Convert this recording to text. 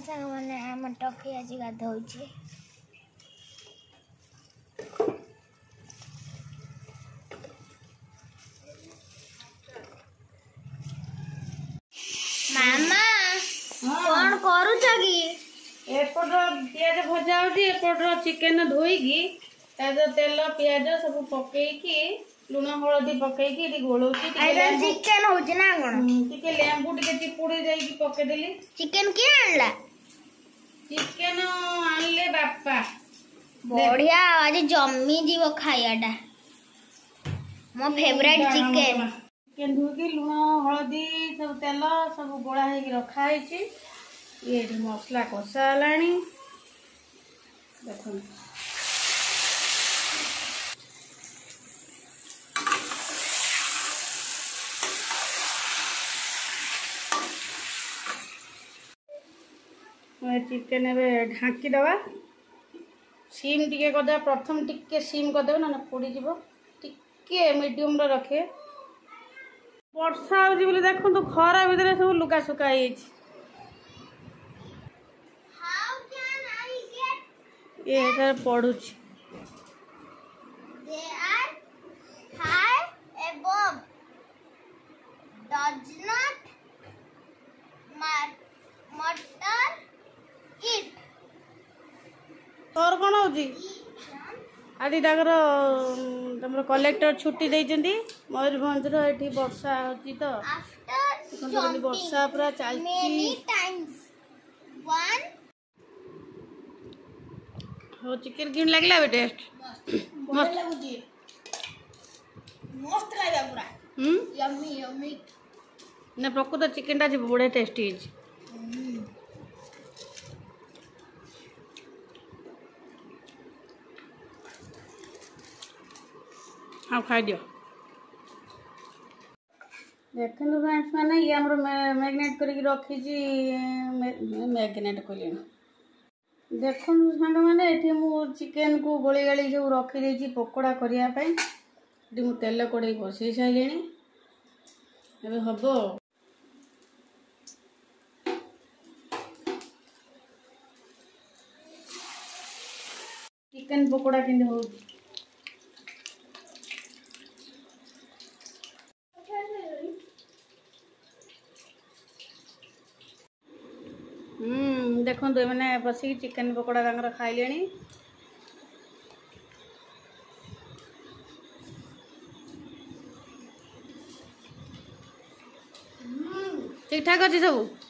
सांग मैंने आम टकी आज गाधोचे मामा कौन करूछ कि एपट पियाज भजा होपट चिकेन धोईकी तेल पियाज सब पकईकी लुण हलदी पकईकी घोलौची चिकेन होची ना कोन टिके लेंबू टिके चिपुड़ी देकी पकेदेली चिकेन के आणला चिकेन आनले बापा बढ़िया आज जम्मी जीव खायाटा मो फेवरेट चिकेन चिकेन धोईकी लुण हलदी सब तेल सब गोला होगी रखाई ये मसला कषा है देख चिकेन ए ढांकी दवा सीम टिके करदे प्रथम टिके सीम करदे ना पोड़ी जीव टिके मीडियम रखे वर्षा हो देखो तो खरा भितर सब लुगा सुखा ये पढ़ुची तोर कौन हो आज तुम कलेक्टर छुट्टी देती मयूरभंज ये वर्षा होती तो वर्षा पूरा चलती हो चिकेन किन लगला बे टेस्ट मस्त लागला पूरा यम्मी यम्मी ना प्रकृत चिकेन टा बड़े टेस्टी हाँ खाई दियो देखो फ्रेंड्स मैंने ये मैग्नेट करके रखी मैग्नेट कहली देखो सांग मैंने ये चिकेन को गोली गाली सब रखी पकोड़ा करने मु तेल कड़े बसई सारे हम चिकेन पकोड़ा के हो देखो मैंने बसिक चिकेन पकोड़ा खाइले ठीक ठाक अच्छे सब।